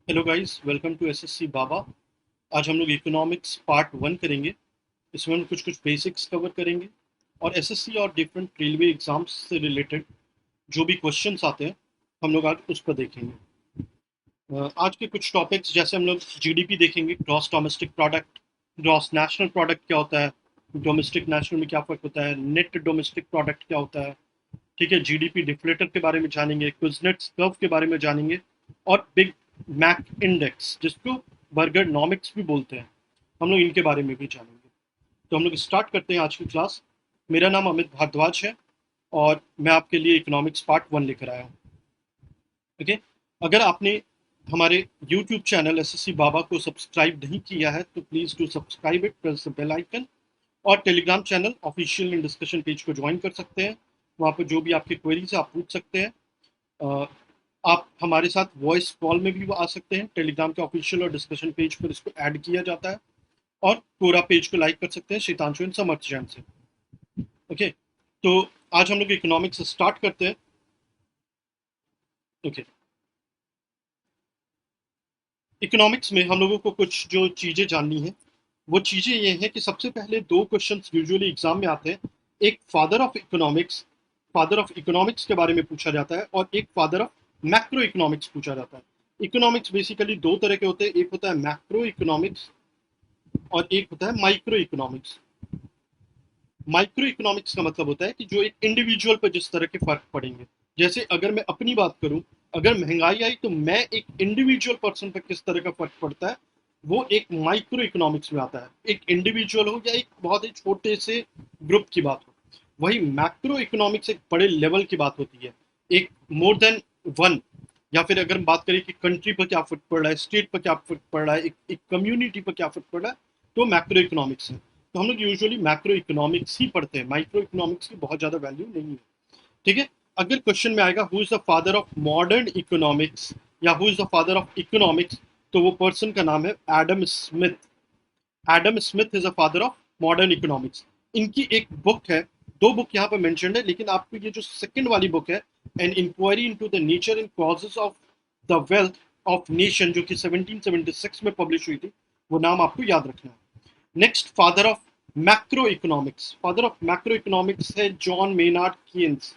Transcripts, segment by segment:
Hello guys, welcome to SSC Baba. आज हम लोग इकोनॉमिक्स पार्ट 1 करेंगे। इसमें हम कुछ कुछ बेसिक्स कवर करेंगे और एसएससी और डिफरेंट रेलवे एग्जाम्स से रिलेटेड जो भी क्वेश्चंस आते हैं हम लोग आज उस पर देखेंगे। आज के कुछ टॉपिक्स जैसे हम लोग जीडीपी देखेंगे, gross domestic product. Gross national product क्या होता है, डोमेस्टिक नेशनल में क्या फ़र्क होता है, नेट डोमेस्टिक प्रोडक्ट क्या होता है। ठीक है, जीडीपी डिफ्लेटर के बारे में जानेंगे, क्विज़नेट्स कर्व के बारे में जानेंगे और बिग मैक इंडेक्स जिसको बर्गरनॉमिक्स भी बोलते हैं, हम लोग इनके बारे में भी जानेंगे। तो हम लोग स्टार्ट करते हैं आज की क्लास। मेरा नाम अमित भारद्वाज है और मैं आपके लिए इकोनॉमिक्स पार्ट 1 लेकर आया हूँ। ओके, अगर आपने हमारे यूट्यूब चैनल एसएससी बाबा को सब्सक्राइब नहीं किया है तो please do subscribe it, press the bell icon. और Telegram channel official in discussion page को ज्वाइन कर सकते हैं। वहाँ पर जो भी आपकी क्वेरीज है आप पूछ सकते हैं। अ, आप हमारे साथ वॉइस कॉल में भी आ सकते हैं। टेलीग्राम के ऑफिशियल और डिस्कशन पेज पर इसको ऐड किया जाता है। और पूरा पेज को लाइक कर सकते हैं शीतांशु एंड समर्थ जैन से। ओके, तो आज हम लोग इकोनॉमिक्स स्टार्ट करते हैं। ओके, इकोनॉमिक्स में हम लोगों को कुछ जो चीज़ें जाननी है वो चीज़ें ये हैं कि सबसे पहले दो क्वेश्चंस यूजुअली एग्जाम में आते हैं। एक फादर ऑफ इकोनॉमिक्स के बारे में पूछा जाता है और एक फादर ऑफ मैक्रो इकोनॉमिक्स पूछा जाता है। इकोनॉमिक्स बेसिकली दो तरह के होते हैं, एक होता है मैक्रो इकोनॉमिक्स और एक होता है माइक्रो इकोनॉमिक्स। माइक्रो इकोनॉमिक्स का मतलब होता है कि जो एक इंडिविजुअल पर जिस तरह के फर्क पड़ेंगे। जैसे अगर मैं अपनी बात करूं, अगर महंगाई आई तो मैं एक इंडिविजुअल पर्सन पर किस तरह का फर्क पड़ता है वो एक माइक्रो इकोनॉमिक्स में आता है। एक इंडिविजुअल हो या एक बहुत ही छोटे से ग्रुप की बात हो। वही मैक्रो इकोनॉमिक्स एक बड़े लेवल की बात होती है, एक मोर देन वन। या फिर अगर हम बात करें कि कंट्री पर क्या फर्क पड़ रहा है, स्टेट पर क्या फर्क पड़ रहा है, एक कम्युनिटी पर क्या फर्क पड़ रहा है, तो मैक्रो इकोनॉमिक्स है। तो हम लोग यूजुअली मैक्रो इकोनॉमिक्स ही पढ़ते हैं, माइक्रो इकोनॉमिक्स की बहुत ज़्यादा वैल्यू नहीं है। ठीक है, अगर क्वेश्चन में आएगा who is the father of modern economics या who is the father of economics, तो वो पर्सन का नाम है Adam Smith. Adam Smith is a father of modern economics. इनकी एक बुक है, दो बुक यहाँ पर मेंशन्ड है, लेकिन आपको ये जो सेकंड वाली बुक है, an inquiry into the nature and causes of the wealth of nation, जो कि 1776 में पब्लिश हुई थी, वो नाम आपको याद रखना है। Next, father of macro economics है John Maynard Keynes.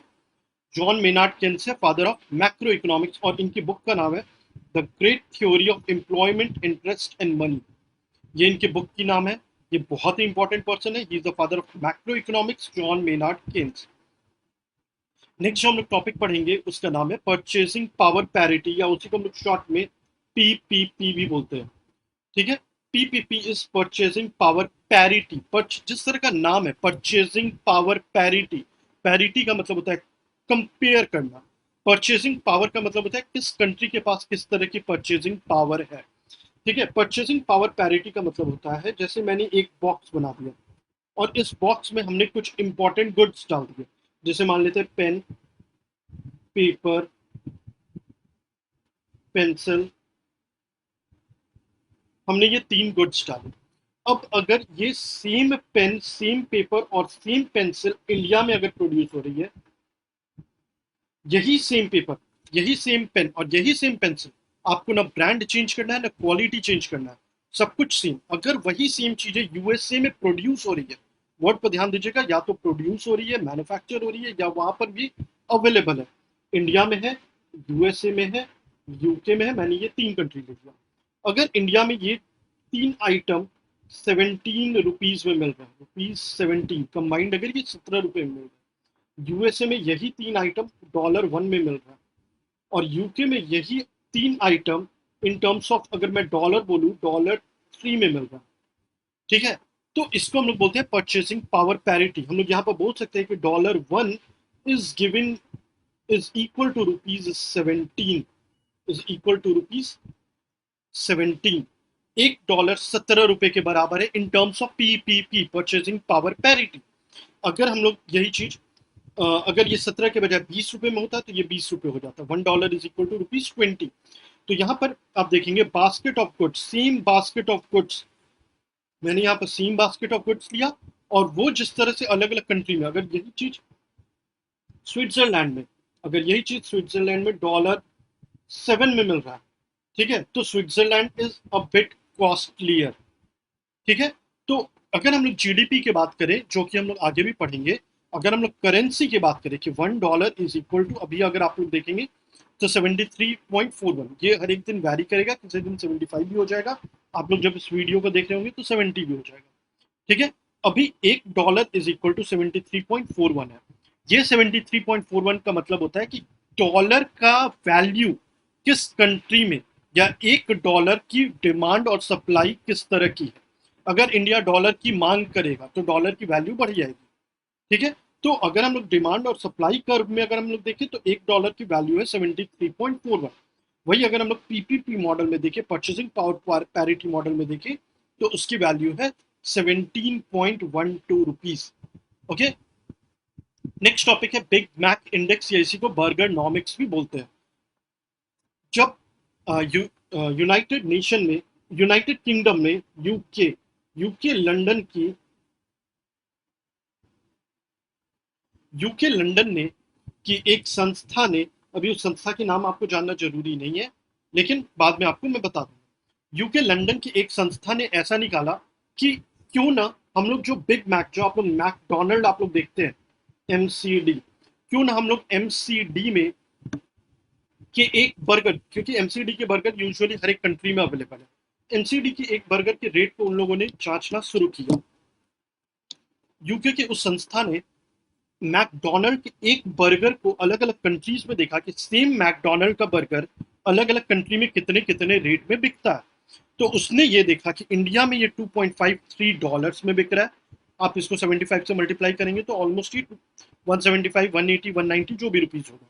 John Maynard Keynes है फादर ऑफ मैक्रो इकोनॉमिक्स और इनकी बुक का नाम है the great theory of employment, interest and money. ये इनके बुक की नाम है। ये बहुत ही इंपॉर्टेंट पर्सन है, he is the father of macro economics, John Maynard Keynes. Next जो हम लोग टॉपिक पढ़ेंगे उसका नाम है परचेसिंग पावर पैरिटी, या उसी को हम लोग शॉर्ट में पीपीपी भी बोलते हैं। ठीक है, PPP is purchasing power parity. जिस तरह का नाम है परचेजिंग पावर पैरिटी, पैरिटी का मतलब होता है कंपेयर करना। परचेजिंग पावर का मतलब होता है किस कंट्री के पास किस तरह की परचेजिंग पावर है। ठीक है, परचेजिंग पावर पैरिटी का मतलब होता है जैसे मैंने एक बॉक्स बना दिया और इस बॉक्स में हमने कुछ इंपॉर्टेंट गुड्स डाल दिए, जैसे मान लेते हैं पेन, पेपर, पेंसिल। हमने ये तीन गुड्स डाले। अब अगर ये सेम पेन, सेम पेपर और सेम पेंसिल इंडिया में अगर प्रोड्यूस हो रही है, यही सेम पेपर, यही सेम पेन और यही सेम पेंसिल, आपको ना ब्रांड चेंज करना है ना क्वालिटी चेंज करना है, सब कुछ सेम। अगर वही सेम चीजें यूएसए में प्रोड्यूस हो रही है, वर्ड पर ध्यान दीजिएगा, या तो प्रोड्यूस हो रही है, मैन्युफैक्चर हो रही है, या वहां पर भी अवेलेबल है। इंडिया में है, यूएसए में है, यूके में है, मैंने ये तीन कंट्री ले लिया। अगर इंडिया में ये तीन आइटम 17 रुपीज में मिल रहा है, रुपीज 17 कंबाइंड, अगर ये 17 रुपए में मिल रहा है, यूएसए में यही तीन आइटम $1 में मिल रहा है, और यूके में यही तीन आइटम इन टर्म्स ऑफ अगर मैं डॉलर बोलूं $3 में मिल रहा है। ठीक है, तो इसको हम लोग बोलते हैं परचेसिंग पावर पैरिटी। हम लोग यहाँ पर बोल सकते हैं कि $1 is given is equal to rupees 17, is equal to rupees 17। $1 17 के बराबर है in terms of PPP, purchasing power parity. अगर हम लोग यही चीज अगर ये 17 के बजाय 20 रुपए में होता तो ये 20 रुपए हो जाता, $1 इज इक्वल टू रुपीज 20। तो यहाँ पर आप देखेंगे basket of goods, same basket of goods, मैंने यहाँ पर सेम बास्केट ऑफ गुड्स लिया, और वो जिस तरह से अलग अलग कंट्री में, अगर यही चीज स्विट्जरलैंड में, अगर यही चीज स्विट्जरलैंड में $7 में मिल रहा है, ठीक है, तो Switzerland is a bit costlier. ठीक है, तो अगर हम लोग जीडीपी की बात करें, जो कि हम लोग आगे भी पढ़ेंगे, अगर हम लोग करेंसी की बात करें कि $1 इज इक्वल टू, अभी अगर आप लोग देखेंगे तो 73.41, ये हर एक दिन वैरी करेगा, किसी दिन 75 भी हो जाएगा, आप लोग जब इस वीडियो को देख रहे होंगे तो 70 भी हो जाएगा। ठीक है, अभी $1 इज इक्वल टू 73.41 है। ये 73.41 का मतलब होता है कि डॉलर का वैल्यू किस कंट्री में, या $1 की डिमांड और सप्लाई किस तरह की है। अगर इंडिया डॉलर की मांग करेगा तो डॉलर की वैल्यू बढ़ जाएगी। ठीक है, तो अगर हम लोग डिमांड और सप्लाई कर्व में अगर हम लोग देखें तो $1 की वैल्यू है 73.41। वही अगर हम लोग पीपीपी मॉडल में देखें, परचेसिंग पावर पैरिटी मॉडल में देखें, तो उसकी वैल्यू है 17.12 रुपीज। ओके, नेक्स्ट टॉपिक है बिग मैक इंडेक्स, या इसी को बर्गर नॉमिक्स भी बोलते हैं। जब यूनाइटेड नेशन में, यूनाइटेड किंगडम में, यूके यूके लंदन की यूके लंदन ने की एक संस्था ने, अभी उस संस्था के नाम आपको जानना जरूरी नहीं है, लेकिन बाद में आपको मैं बता दूंगा। यूके लंदन की एक संस्था ने ऐसा निकाला कि क्यों ना हम लोग जो बिग मैक, जो आप लोग मैकडोनल्ड आप लोग देखते हैं, एमसीडी, क्यों ना हम लोग एमसीडी में कि एक बर्गर, क्योंकि एमसीडी के बर्गर यूजुअली हर एक कंट्री में अवेलेबल है, एमसीडी की एक बर्गर के रेट को उन लोगों ने जांचना शुरू किया। यूके के उस संस्था ने मैकडोनल्ड के एक बर्गर को अलग अलग कंट्रीज में देखा कि सेम मैकडोनल्ड का बर्गर अलग अलग कंट्री में कितने कितने रेट में बिकता है। तो उसने ये देखा कि इंडिया में ये $2.53 में बिक रहा है। आप इसको 75 से मल्टीप्लाई करेंगे तो ऑलमोस्ट ही 175, 180, 190 जो भी रुपीज होगा।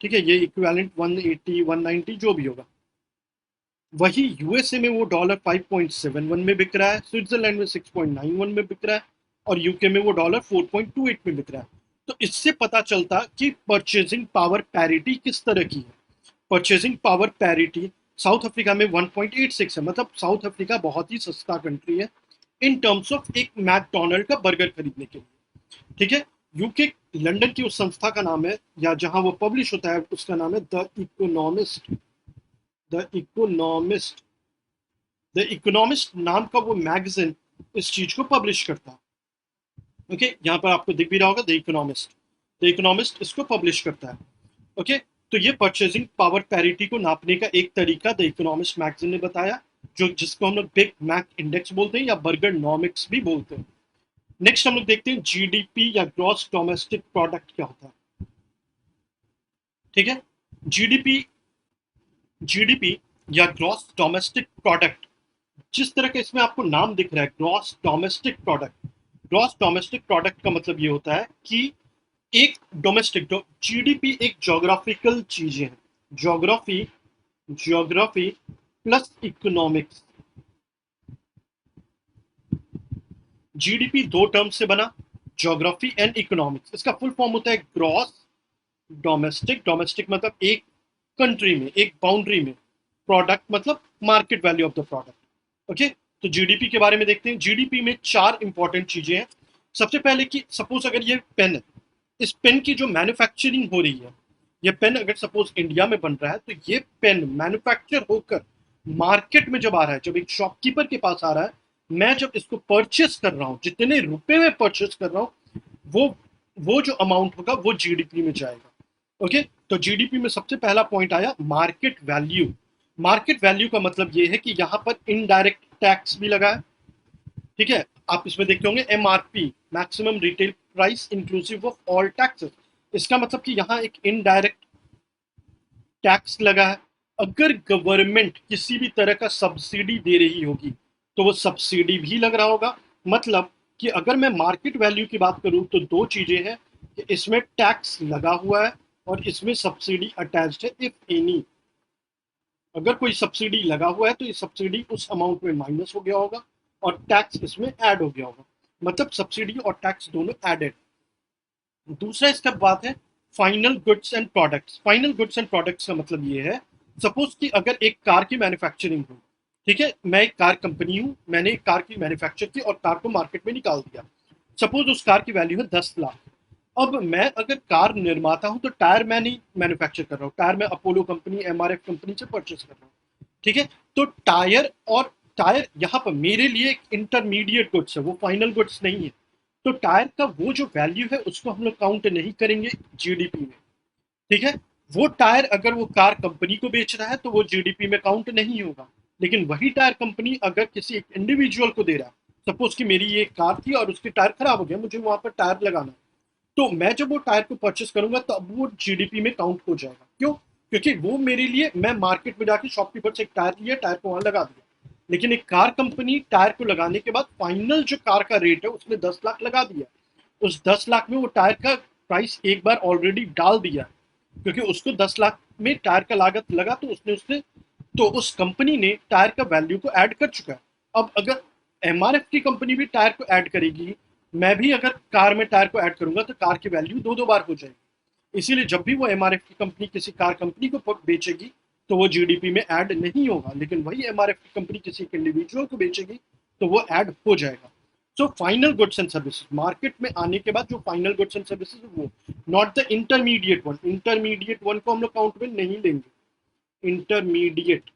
ठीक है, ये इक्विवेलेंट 180, 190 जो भी होगा। वही यूएसए में वो $5.71 में बिक रहा है, स्विट्जरलैंड में 6.91 में बिक रहा है, और यूके में वो $4.28 में बिक रहा है। तो इससे पता चलता कि परचेजिंग पावर पैरिटी किस तरह की है। Purchasing power parity south Africa में 1.86 है, मतलब साउथ अफ्रीका बहुत ही सस्ता कंट्री है इन टर्म्स ऑफ एक मैकडोनल्ड का बर्गर खरीदने के लिए। ठीक है, यूके लंदन की उस संस्था का नाम है, या जहां वो पब्लिश होता है उसका नाम है द इकोनॉमिस्ट। द इकोनॉमिस्ट नाम का वो मैगजीन इस चीज को पब्लिश करता है। ओके, यहाँ पर आपको दिख भी रहा होगा द इकोनॉमिस्ट इसको पब्लिश करता है। ओके, तो ये परचेजिंग पावर पैरिटी को नापने का एक तरीका द इकोनॉमिस्ट मैगजीन ने बताया, जो जिसको हम लोग बिग मैक इंडेक्स बोलते हैं या बर्गर नॉमिक्स भी बोलते हैं। नेक्स्ट हम लोग देखते हैं जीडीपी या ग्रॉस डोमेस्टिक प्रोडक्ट क्या होता है। ठीक है, जीडीपी जीडीपी या ग्रॉस डोमेस्टिक प्रोडक्ट, जिस तरह का इसमें आपको नाम दिख रहा है gross domestic product, gross domestic product का मतलब ये होता है कि एक डोमेस्टिक, जीडीपी एक ज्योग्राफिकल चीज है, geography geography plus economics. GDP दो टर्म से बना, ज्योग्राफी एंड इकोनॉमिक्स। इसका फुल फॉर्म होता है ग्रॉस डोमेस्टिक, डोमेस्टिक मतलब एक कंट्री में, एक बाउंड्री में, प्रोडक्ट मतलब market value of the product. Okay, तो जीडीपी के बारे में देखते हैं। जीडीपी में चार इंपॉर्टेंट चीजें हैं। सबसे पहले कि सपोज अगर ये पेन है, इस पेन की जो मैन्युफैक्चरिंग हो रही है, ये पेन अगर सपोज इंडिया में बन रहा है, तो ये पेन मैन्युफैक्चर होकर मार्केट में जब आ रहा है, जब एक शॉपकीपर के पास आ रहा है, मैं जब इसको परचेस कर रहा हूँ, जितने रुपए में परचेस कर रहा हूँ, वो जो अमाउंट होगा वो जीडीपी में जाएगा। ओके, तो जीडीपी में सबसे पहला पॉइंट आया मार्केट वैल्यू। मार्केट वैल्यू का मतलब ये है कि यहाँ पर इनडायरेक्ट टैक्स भी लगा है। ठीक है, आप इसमें देखते होंगे MRP, maximum retail price inclusive of all taxes. इसका मतलब कि यहाँ एक इनडायरेक्ट टैक्स लगा है। अगर गवर्नमेंट किसी भी तरह का सब्सिडी दे रही होगी तो वो सब्सिडी भी लग रहा होगा। मतलब कि अगर मैं मार्केट वैल्यू की बात करूं तो दो चीजें हैं कि इसमें टैक्स लगा हुआ है और इसमें सब्सिडी अटैच्ड है इफ एनी। अगर कोई सब्सिडी लगा हुआ है तो ये सब्सिडी उस अमाउंट में माइनस हो गया होगा और टैक्स इसमें ऐड हो गया होगा, मतलब सब्सिडी और टैक्स दोनों एडेड। दूसरा इसका बात है final goods and products. Final goods and products का मतलब ये है, सपोज कि अगर एक कार की मैन्युफैक्चरिंग हो, ठीक है, मैं एक कार कंपनी हूं, मैंने एक कार की मैन्युफैक्चर की और कार को मार्केट में निकाल दिया। सपोज उस कार की वैल्यू है 10 लाख। अब मैं अगर कार निर्माता हूं तो टायर मैं नहीं मैन्युफैक्चर कर रहा हूँ, टायर मैं अपोलो कंपनी, एमआरएफ कंपनी से परचेस कर रहा हूँ। ठीक है। तो टायर यहाँ पर मेरे लिए एक इंटरमीडिएट गुड्स है, वो फाइनल गुड्स नहीं है। तो टायर का वो जो वैल्यू है उसको हम लोग काउंट नहीं करेंगे जीडीपी में। ठीक है। वो टायर अगर वो कार कंपनी को बेच रहा है तो वो जीडीपी में काउंट नहीं होगा। लेकिन वही टायर कंपनी अगर किसी एक इंडिविजुअल को दे रहा है, सपोज कि मेरी ये कार थी और उसकी टायर खराब हो गया, मुझे वहां पर टायर लगाना है, तो मैं जब वो टायर को परचेस करूंगा तो अब वो जीडीपी में काउंट हो जाएगा। क्यों? क्योंकि वो मेरे लिए, मैं मार्केट में जाके शॉपकीपर से एक टायर लिया, टायर को वहां लगा दिया। लेकिन एक कार कंपनी टायर को लगाने के बाद फाइनल जो कार का रेट है उसने 10 लाख लगा दिया। उस 10 लाख में वो टायर का प्राइस एक बार ऑलरेडी डाल दिया, क्योंकि उसको 10 लाख में टायर का लागत लगा, तो उसने तो उस कंपनी ने टायर का वैल्यू को ऐड कर चुका है। अब अगर एमआरएफ की कंपनी भी टायर को ऐड करेगी, मैं भी अगर कार में टायर को ऐड करूंगा तो कार की वैल्यू दो दो बार हो जाएगी। इसीलिए जब भी वो एमआरएफ की कंपनी किसी कार कंपनी को बेचेगी तो वो जीडीपी में ऐड नहीं होगा, लेकिन वही एमआरएफ की कंपनी किसी इंडिविजुअल को बेचेगी तो वो ऐड हो जाएगा। So final goods and services, market में आने के बाद जो फाइनल गुड्स एंड सर्विसेज, वो not the intermediate one. Intermediate one को हम लोग काउंट में नहीं लेंगे। Intermediate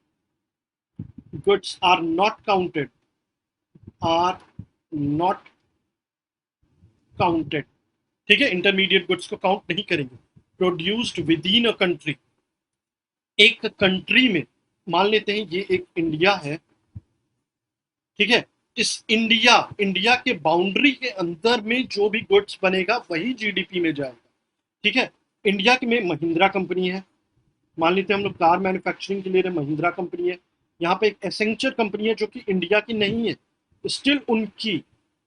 goods are not counted, are not counted. ठीक है, इंटरमीडिएट गुड्स को काउंट नहीं करेंगे। Produced within a country, एक कंट्री में, मान लेते हैं ये एक इंडिया है, ठीक है, इस इंडिया के बाउंड्री के अंदर में जो भी गुड्स बनेगा वही जीडीपी में जाएगा। ठीक है। इंडिया के में महिंद्रा कंपनी है, मान लेते हैं हम लोग कार मैन्युफैक्चरिंग के लिए महिंद्रा कंपनी है। यहाँ पे एक एसेंचर कंपनी है जो कि इंडिया की नहीं है, स्टिल उनकी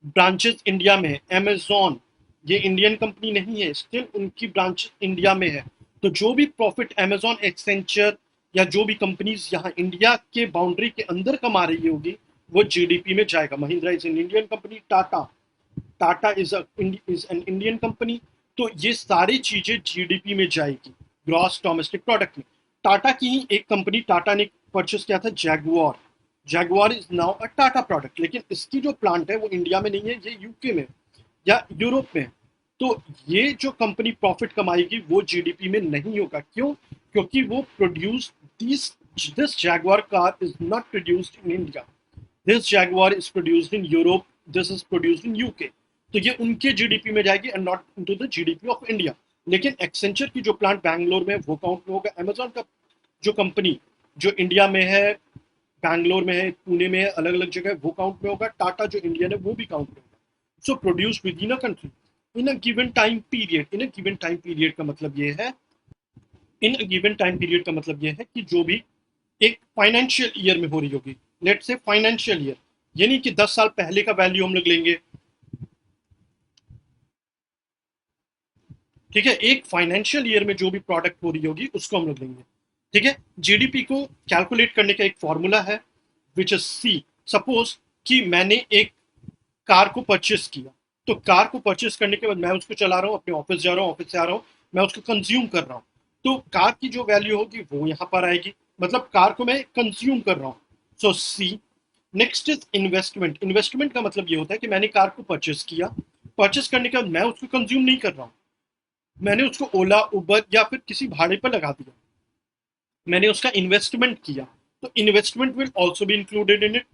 ब्रांचेस इंडिया में है। अमेजॉन, ये इंडियन कंपनी नहीं है, स्टिल उनकी ब्रांच इंडिया में है। तो जो भी प्रॉफिट अमेजॉन, एक्सेंचर या जो भी कंपनीज यहाँ इंडिया के बाउंड्री के अंदर कमा रही होगी वो जीडीपी में जाएगा। Mahindra is an Indian company, Tata is an Indian company. तो ये सारी चीजें जीडीपी में जाएगी, ग्रॉस डोमेस्टिक प्रोडक्ट में। टाटा की ही एक कंपनी, टाटा ने परचेस किया था Jaguar. Jaguar is now a Tata product, लेकिन इसकी जो प्लांट है वो इंडिया में नहीं है, ये यूके में या यूरोप में। तो ये जो कंपनी प्रॉफिट कमाएगी वो जीडीपी में नहीं होगा। क्यों? क्योंकि वो produce this this Jaguar car is not produced in India, this Jaguar is produced in Europe, this is produced in UK. तो ये उनके जीडीपी में जाएगी and not into the GDP of India. लेकिन एक्सेंचर की जो प्लांट बैंगलोर में वो काउंट में होगा। अमेजॉन का जो कंपनी जो इंडिया में है, बैंगलोर में है, पुणे में है, अलग अलग जगह, वो काउंट में होगा। टाटा जो इंडियन है वो भी काउंट में होगा। So produce within a country in a given time period. In a given time period का मतलब ये है, in a given time period का मतलब ये है कि जो भी एक फाइनेंशियल ईयर में हो रही होगी, लेट से फाइनेंशियल ईयर, यानी कि 10 साल पहले का वैल्यू हम लोग लेंगे। ठीक है, एक फाइनेंशियल ईयर में जो भी प्रोडक्ट हो रही होगी उसको हम लोग लेंगे। ठीक है। जीडीपी को कैलकुलेट करने का एक फॉर्मूला है विच इज सी। सपोज कि मैंने एक कार को परचेस किया, तो कार को परचेस करने के बाद मैं उसको चला रहा हूँ, अपने ऑफिस जा रहा हूँ, ऑफिस से आ रहा हूँ, मैं उसको कंज्यूम कर रहा हूँ। तो कार की जो वैल्यू होगी वो यहाँ पर आएगी, मतलब कार को मैं कंज्यूम कर रहा हूँ। So C. Next is investment. Investment का मतलब ये होता है कि मैंने कार को परचेस किया, परचेस करने के बाद मैं उसको कंज्यूम नहीं कर रहा हूँ, मैंने उसको ओला, उबर या फिर किसी भाड़े पर लगा दिया, मैंने उसका इन्वेस्टमेंट किया। तो investment will also be included in it.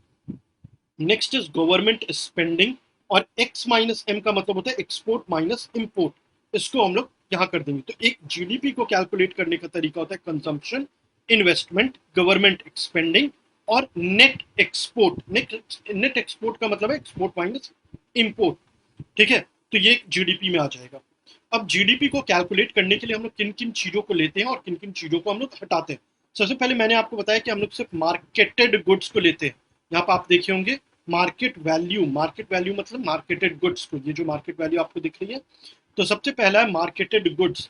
Next is government spending, और एक्स माइनस एम का मतलब होता है एक्सपोर्ट माइनस इंपोर्ट। इसको हम लोग यहाँ कर देंगे। तो एक जीडीपी को कैलकुलेट करने का तरीका होता है कंजम्पशन, इन्वेस्टमेंट, गवर्नमेंट स्पेंडिंग और नेट एक्सपोर्ट। नेट एक्सपोर्ट का मतलब है एक्सपोर्ट माइनस इंपोर्ट। ठीक है। तो ये जीडीपी में आ जाएगा। अब जीडीपी को कैलकुलेट करने के लिए हम लोग किन किन चीजों को लेते हैं और किन किन चीजों को हम लोग हटाते हैं। सबसे पहले मैंने आपको बताया कि हम लोग सिर्फ मार्केटेड गुड्स को लेते हैं। यहाँ पर आप देखे होंगे मार्केट वैल्यू। मार्केट वैल्यू मतलब मार्केटेड गुड्स को, ये जो मार्केट वैल्यू आपको दिख रही है, तो सबसे पहला है मार्केटेड गुड्स।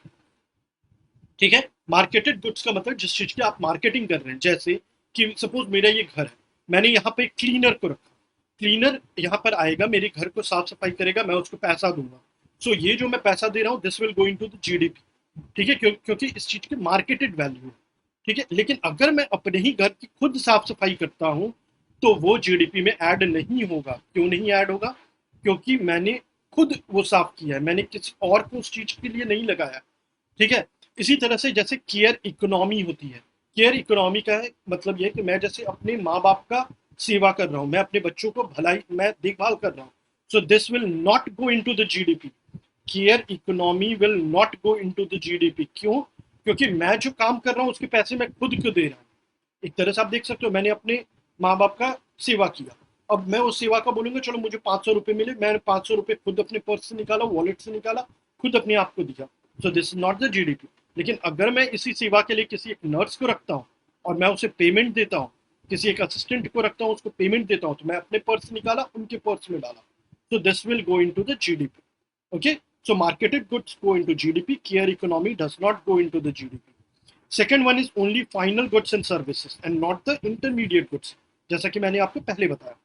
ठीक है। मार्केटेड गुड्स का मतलब जिस चीज की आप मार्केटिंग कर रहे हैं, जैसे कि सपोज मेरा ये घर है, मैंने यहाँ पे क्लीनर को रखा, क्लीनर यहाँ पर आएगा, मेरे घर को साफ सफाई करेगा, मैं उसको पैसा दूंगा। सो ये जो मैं पैसा दे रहा हूँ this will go into the GDP. ठीक है, क्योंकि इस चीज की मार्केटेड वैल्यू है। ठीक है। लेकिन अगर मैं अपने ही घर की खुद साफ सफाई करता हूँ तो वो जीडीपी में ऐड नहीं होगा। क्यों नहीं ऐड होगा? क्योंकि मैंने खुद वो साफ किया है, मैंने किसी और को उस चीज के लिए नहीं लगाया। ठीक है। इसी तरह से जैसे केयर इकोनॉमी होती है, केयर इकोनॉमी का है मतलब ये है कि मैं जैसे अपने माँ बाप का सेवा कर रहा हूँ, मैं अपने बच्चों को भलाई मैं देखभाल कर रहा हूँ, so this will not go into the GDP. Care economy will not go into the GDP. क्यों? क्योंकि मैं जो काम कर रहा हूँ उसके पैसे मैं खुद क्यों दे रहा हूँ। एक तरह से आप देख सकते हो, मैंने अपने माँ बाप का सेवा किया, अब मैं उस सेवा का बोलूंगा चलो मुझे 500 रुपये मिले, मैंने 500 रुपये खुद अपने पर्स से निकाला, वॉलेट से निकाला, खुद अपने आप को दिया, so this is not the GDP. लेकिन अगर मैं इसी सेवा के लिए किसी एक नर्स को रखता हूँ और मैं उसे पेमेंट देता हूँ, किसी एक असिस्टेंट को रखता हूँ उसको पेमेंट देता हूँ, तो मैं अपने पर्स से निकाला उनके पर्स में डाला, so this will go into the GDP. Okay, so marketed goods go into GDP. Care economy does not go into the GDP. Second one is only final goods and services and not the intermediate goods, जैसा कि मैंने आपको पहले बताया।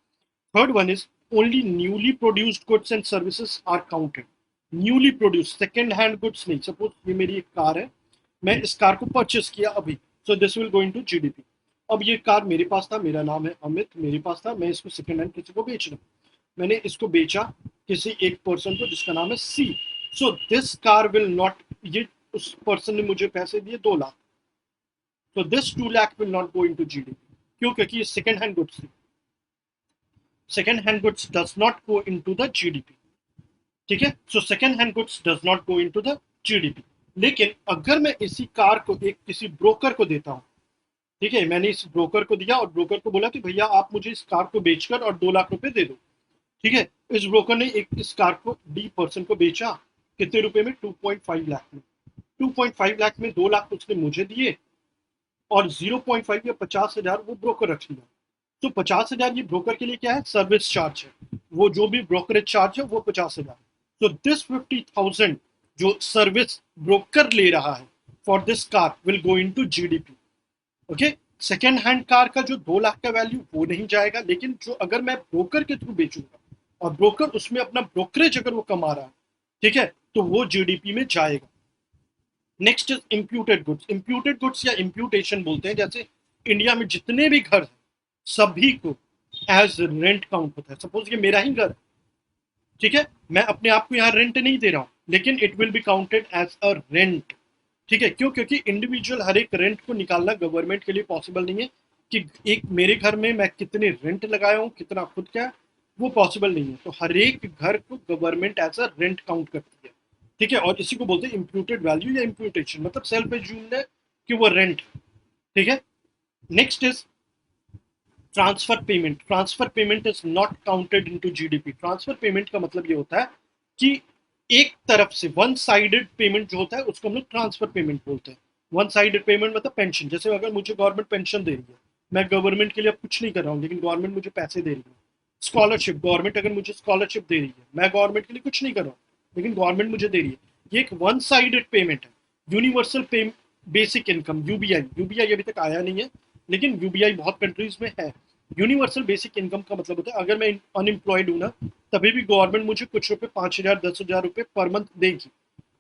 Third one is only newly produced goods and services are counted. Newly produced, second hand goods नहीं। Suppose ये मेरी एक कार है, मैं इस कार को परचेस किया अभी, so this will go into GDP. अब ये कार मेरे पास था, मेरा नाम है अमित, मेरे पास था, मैं इसको सेकंड हैंड किसी को बेच रहा हूँ, मैंने इसको बेचा किसी एक पर्सन को जिसका नाम है C, so this car will not, ये उस पर्सन ने मुझे पैसे दिए 2 लाख, तो this 2 lakh will not go into GDP. क्यों? क्योंकि ये सेकंड हैंड गुड्स थी। Second hand goods does not go into the GDP. ठीक है, so second hand goods does not go into the GDP. लेकिन अगर मैं इसी कार को एक किसी ब्रोकर को देता हूँ, ठीक है, मैंने इस ब्रोकर को दिया और ब्रोकर को बोला कि भैया आप मुझे इस कार को बेचकर और 2 लाख रुपए दे दो, ठीक है, इस ब्रोकर ने एक इस कार को डी पर्सन को बेचा, कितने रुपए में? 2.5 लाख में। 2.5 लाख में 2 लाख उसने मुझे दिए और 0.5 या 50,000 वो ब्रोकर रख लिया। तो 50,000 ये ब्रोकर के लिए क्या है? सर्विस चार्ज है, वो जो भी ब्रोकरेज चार्ज है वो 50,000। तो दिस 50,000 जो सर्विस ब्रोकर ले रहा है for this car will go into GDP. Okay, second hand car का जो 2 लाख का वैल्यू वो नहीं जाएगा, लेकिन जो अगर मैं ब्रोकर के थ्रू बेचूंगा और ब्रोकर उसमें अपना ब्रोकरेज अगर वो कमा रहा है, ठीक है, तो वो जीडीपी में जाएगा। Next is imputed goods. Imputed goods या इम्प्यूटेशन बोलते हैं, जैसे इंडिया में जितने भी घर हैं सभी को एज रेंट काउंट होता है। सपोज ये मेरा ही घर, ठीक है, मैं अपने आप को यहाँ रेंट नहीं दे रहा हूँ, लेकिन it will be counted as a rent. ठीक है, क्यों? क्योंकि इंडिविजुअल हर एक रेंट को निकालना गवर्नमेंट के लिए पॉसिबल नहीं है कि एक मेरे घर में मैं कितने रेंट लगाया हूँ, कितना खुद का है, वो पॉसिबल नहीं है। तो हर एक घर को government as a rent count करती है। ठीक है, और इसी को बोलते हैं इम्प्यूटेड वैल्यू या इम्प्यूटेशन, मतलब सेल्फ एज्यूम्ड है कि वो रेंट। ठीक है, next is transfer payment. Transfer payment is not counted into GDP. Transfer payment का मतलब ये होता है कि एक तरफ से वन साइडेड पेमेंट जो होता है उसको हम लोग ट्रांसफर पेमेंट बोलते हैं। वन साइडेड पेमेंट मतलब पेंशन, जैसे अगर मुझे गवर्नमेंट पेंशन दे रही है, मैं गवर्नमेंट के लिए अब कुछ नहीं कर रहा हूँ लेकिन गवर्नमेंट मुझे पैसे दे रही है। स्कॉलरशिप, गवर्नमेंट अगर मुझे स्कॉलरशिप दे रही है, मैं गवर्नमेंट के लिए कुछ नहीं कर रहा हूँ लेकिन गवर्नमेंट मुझे दे रही है, ये एक वन साइडेड पेमेंट है। Universal basic income UBI, UBI अभी तक आया नहीं है लेकिन यूबीआई बहुत कंट्रीज में है। यूनिवर्सल बेसिक इनकम का मतलब होता है अगर मैं अनएम्प्लॉयड हूँ ना, तभी भी गवर्नमेंट मुझे कुछ रुपए 5,000 10,000 रुपए पर मंथ देगी।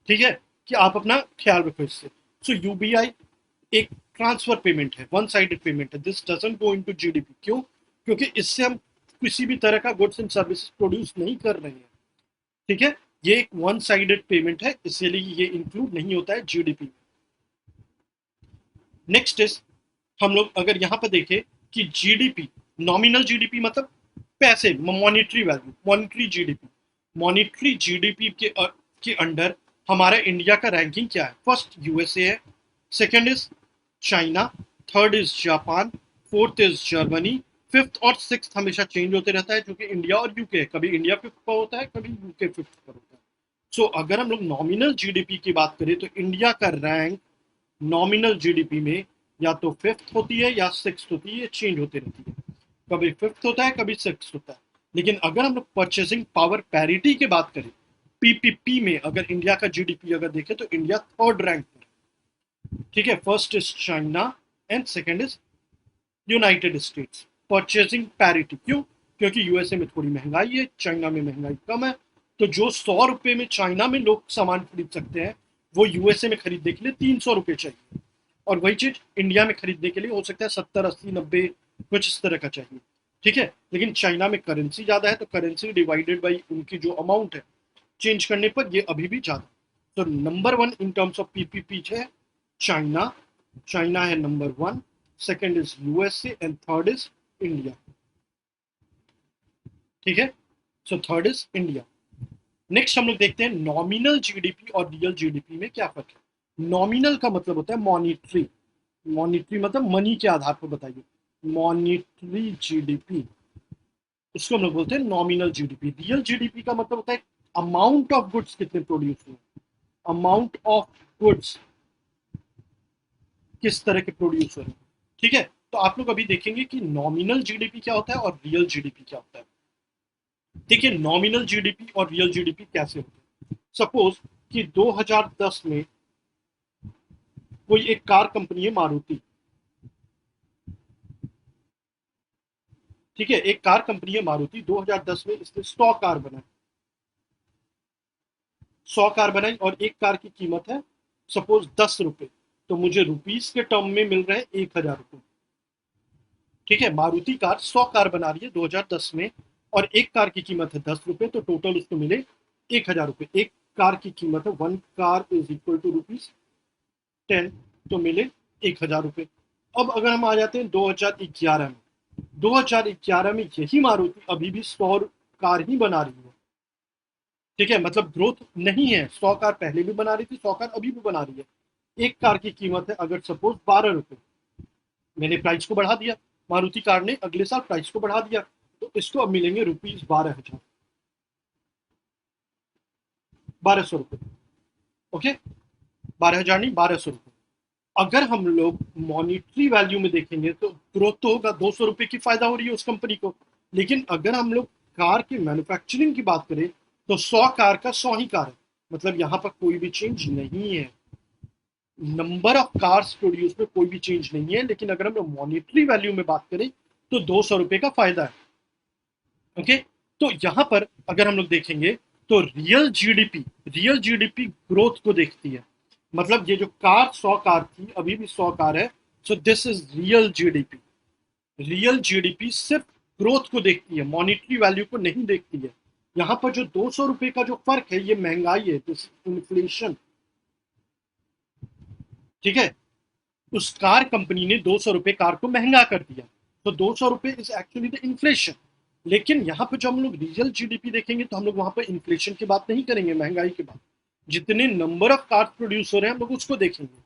ठीक है, कि आप अपना ख्याल रखो इससे। सो यूबीआई एक ट्रांसफर पेमेंट है, वन साइडेड पेमेंट है, this doesn't go into GDP. क्यों? क्योंकि इससे हम किसी भी तरह का गुड्स एंड सर्विसेज प्रोड्यूस नहीं कर रहे हैं। ठीक है, ये एक वन साइडेड पेमेंट है, इसलिए ये इंक्लूड नहीं होता है जीडीपी में। नेक्स्ट इज, हम लोग अगर यहाँ पर देखें कि जीडीपी, नॉमिनल जीडीपी मतलब पैसे, monetary value, monetary GDP, monetary GDP के अंडर हमारा इंडिया का रैंकिंग क्या है? फर्स्ट यूएसए है, second is China, third is Japan, fourth is Germany, fifth और सिक्स्थ हमेशा चेंज होते रहता है, जो कि इंडिया और यूके, कभी इंडिया फिफ्थ पर होता है कभी यूके फिफ्थ पर होता है। सो अगर हम लोग नॉमिनल जीडीपी की बात करें तो इंडिया का रैंक नॉमिनल जीडीपी में या तो फिफ्थ होती है या सिक्स होती है, ये चेंज होती रहती है, कभी फिफ्थ होता है कभी सिक्स होता है। लेकिन अगर हम लोग परचेसिंग पावर पैरिटी की बात करें, पीपीपी में अगर इंडिया का जीडीपी अगर देखें तो इंडिया थर्ड रैंक पर। ठीक है, first is China and second is United states. Purchasing parity, क्यों? क्योंकि यूएसए में थोड़ी महंगाई है, चाइना में महंगाई कम है, तो जो 100 रुपए में चाइना में लोग सामान खरीद सकते हैं वो यूएसए में खरीदने के लिए 300 रुपए चाहिए, और वही चीज इंडिया में खरीदने के लिए हो सकता है 70 80 90 कुछ इस तरह का चाहिए। ठीक है, लेकिन चाइना में करेंसी ज्यादा है तो करेंसी डिवाइडेड बाई उनकी जो अमाउंट है चेंज करने पर ये अभी भी ज्यादा। तो number one in terms of PPP है चाइना, चाइना है number 1, second is USA and third is India. ठीक है, so third is India. Next हम लोग देखते हैं नॉमिनल जीडीपी और रियल जीडीपी में क्या फर्क है। नॉमिनल का मतलब होता है मॉनिटरी, मॉनिटरी मतलब मनी के आधार पर बताइए, मॉनिटरी जीडीपी, उसको हम लोग बोलते हैं नॉमिनल जीडीपी। रियल जीडीपी का मतलब होता है अमाउंट ऑफ गुड्स कितने प्रोड्यूस हुए, अमाउंट ऑफ गुड्स किस तरह के प्रोड्यूस हो रहे हैं। ठीक है, तो आप लोग अभी देखेंगे कि नॉमिनल जीडीपी क्या होता है और रियल जीडीपी क्या होता है। देखिए नॉमिनल जीडीपी और रियल जीडीपी कैसे होते हैं। सपोज कि 2010 में कोई एक कार कंपनी है मारुति, ठीक है, एक कार कंपनी है मारुति, 2010 में इसने 100 कार बनाई, 100 कार बनाई और एक कार की कीमत है सपोज 10 रुपए, तो मुझे रुपीस के टर्म में मिल रहे हैं 1000 रुपए। ठीक है, मारुति कार 100 कार बना रही है 2010 में और एक कार की कीमत है 10 रुपए, तो टोटल उसको मिले 1000 रुपए। एक कार की कीमत है, 1 car is equal to rupees 10, तो मिले 1000 रुपए। अब अगर हम आ जाते हैं 2011 में, 2011 में यही मारुति अभी भी 100 कार ही बना रही है। ठीक है, मतलब ग्रोथ नहीं है, 100 कार पहले भी बना रही थी, 100 कार अभी भी बना रही है। एक कार की कीमत है अगर सपोज 12 रुपए, मैंने प्राइस को बढ़ा दिया, मारुति कार ने अगले साल प्राइस को बढ़ा दिया, तो इसको अब मिलेंगे रुपीज 12,000, 1200 रुपए। ओके, 12,000 नहीं, 1200 रुपए। अगर हम लोग मॉनिटरी वैल्यू में देखेंगे तो ग्रोथ तो होगा, 200 रुपए की फायदा हो रही है उस कंपनी को। लेकिन अगर हम लोग कार की मैन्युफैक्चरिंग की बात करें तो 100 कार का 100 ही कार है, मतलब यहाँ पर कोई भी चेंज नहीं है, नंबर ऑफ कार्स प्रोड्यूस में कोई भी चेंज नहीं है। लेकिन अगर हम लोग मॉनिटरी वैल्यू में बात करें तो 200 रुपए का फायदा है। ओके, तो यहां पर अगर हम लोग देखेंगे तो रियल जीडीपी ग्रोथ को देखती है, मतलब ये जो कार 100 कार थी अभी भी 100 कार है, so this is real GDP. Real GDP सिर्फ ग्रोथ को देखती है, मॉनिटरी वैल्यू को नहीं देखती है। यहां पर जो 200 रुपए का जो फर्क है ये महंगाई है, दिस इन्फ्लेशन। ठीक है, उस कार कंपनी ने 200 रुपए कार को महंगा कर दिया, तो 200 रुपए इज एक्चुअली द इन्फ्लेशन। लेकिन यहाँ पे जब हम लोग रियल जीडीपी देखेंगे तो हम लोग वहां पर इन्फ्लेशन की बात नहीं करेंगे, महंगाई की बात, जितने नंबर ऑफ कार प्रोड्यूस हो रहे हैं हम लोग उसको देखेंगे।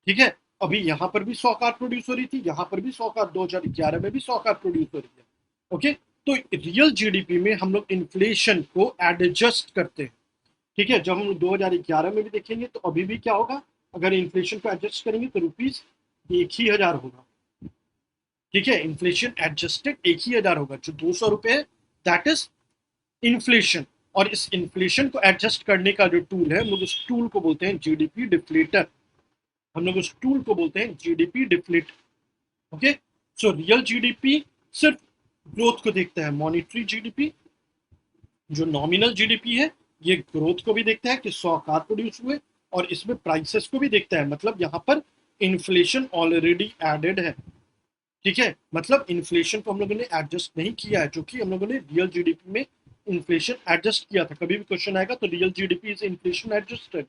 ठीक है, अभी यहाँ पर भी 100 कार प्रोड्यूस हो रही थी, यहाँ पर भी 100 कार, 2011 में भी 100 कार प्रोड्यूस हो रही है। ओके, तो रियल जीडीपी में हम लोग इन्फ्लेशन को एडजस्ट करते हैं। ठीक है, जब हम लोग 2011 में भी देखेंगे तो अभी भी क्या होगा, अगर इन्फ्लेशन को एडजस्ट करेंगे तो रुपीज 1,000 होगा। ठीक है, इन्फ्लेशन एडजस्टेड 1,000 होगा, जो 200 रुपए है दैट इज इन्फ्लेशन। और इस इन्फ्लेशन को एडजस्ट करने का जो टूल है हम लोग उस टूल को बोलते हैं जीडीपी डिफ्लेटर, हम लोग उस टूल को बोलते हैं GDP deflate. Okay, so real GDP सिर्फ ग्रोथ को देखता है, मॉनिटरी जीडीपी जो नॉमिनल जीडीपी है ये ग्रोथ को भी देखता है कि 100 कार प्रोड्यूस हुए, और इसमें प्राइसेस को भी देखता है, मतलब यहाँ पर इन्फ्लेशन ऑलरेडी एडेड है। ठीक है, मतलब इन्फ्लेशन को हम लोगों ने एडजस्ट नहीं किया है, जो कि हम लोगों ने रियल जीडीपी में इन्फ्लेशन एडजस्ट किया था। कभी भी क्वेश्चन आएगा तो real GDP is inflation adjusted,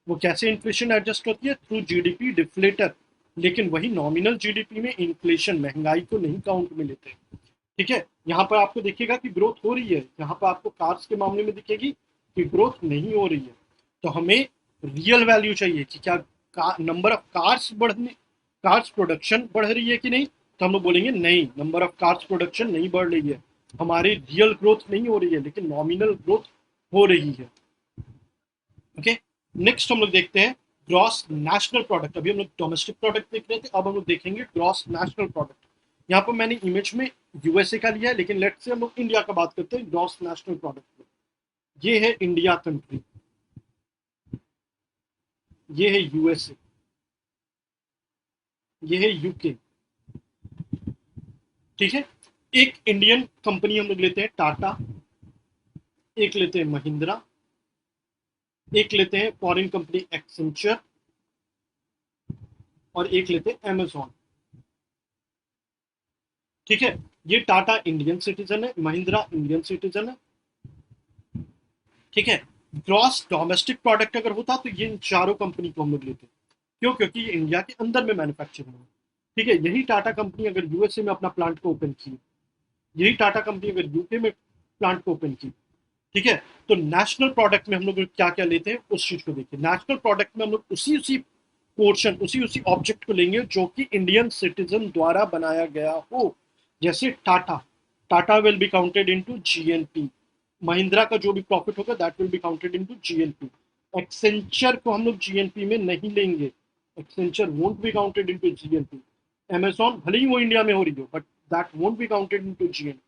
वो कैसे इन्फ्लेशन एडजस्ट होती है, थ्रू जीडीपी डिफ्लेटर। लेकिन वही नॉमिनल जीडीपी में इन्फ्लेशन, महंगाई को नहीं काउंट में लेते। ठीक है, यहाँ पर आपको देखिएगा कि ग्रोथ हो रही है, यहाँ पर आपको कार्स के मामले में दिखेगी कि ग्रोथ नहीं हो रही है। तो हमें रियल वैल्यू चाहिए कि क्या नंबर ऑफ कार्स बढ़ने, कार्स प्रोडक्शन बढ़ रही है कि नहीं, तो हम लोग बोलेंगे नहीं, नंबर ऑफ कार्स प्रोडक्शन नहीं बढ़ रही है, हमारी रियल ग्रोथ नहीं हो रही है, लेकिन नॉमिनल ग्रोथ हो रही है। ओके, नेक्स्ट हम लोग देखते हैं ग्रॉस नेशनल प्रोडक्ट। अभी हम लोग डोमेस्टिक प्रोडक्ट देख रहे थे, अब हम लोग देखेंगे ग्रॉस नेशनल प्रोडक्ट। यहाँ पर मैंने इमेज में यूएसए का लिया है, लेकिन लेट से हम लोग इंडिया का बात करते हैं ग्रॉस नेशनल प्रोडक्ट में। ये है इंडिया कंट्री, ये है यूएसए, ये है यूके। ठीक है, एक इंडियन कंपनी हम लोग लेते हैं टाटा, एक लेते हैं महिंद्रा, एक लेते हैं फॉरेन कंपनी एक्सेंचर, और एक लेते हैं अमेजॉन। ठीक है, ये टाटा इंडियन सिटीजन है, महिंद्रा इंडियन सिटीजन है। ठीक है, ग्रॉस डोमेस्टिक प्रोडक्ट अगर होता तो ये इन चारों कंपनी को हम लोग लेते हैं, क्यों? क्योंकि ये इंडिया के अंदर में मैन्युफैक्चरिंग है। ठीक है, यही टाटा कंपनी अगर यूएसए में अपना प्लांट को ओपन की, यही टाटा कंपनी अगर यूके में प्लांट को ओपन की, ठीक है, तो नेशनल प्रोडक्ट में हम लोग क्या क्या लेते हैं उस चीज को देखिए। नेशनल प्रोडक्ट में हम लोग उसी उसी पोर्शन, उसी उसी ऑब्जेक्ट को लेंगे जो कि इंडियन सिटीजन द्वारा बनाया गया हो। जैसे Tata, Tata will be counted into GNP. Mahindra का जो भी प्रॉफिट होगा that will be counted into GNP. Accenture को हम लोग जीएनपी में नहीं लेंगे, Accenture won't be counted into GNP. Amazon भले ही वो इंडिया में हो रही हो but that won't be counted into GNP.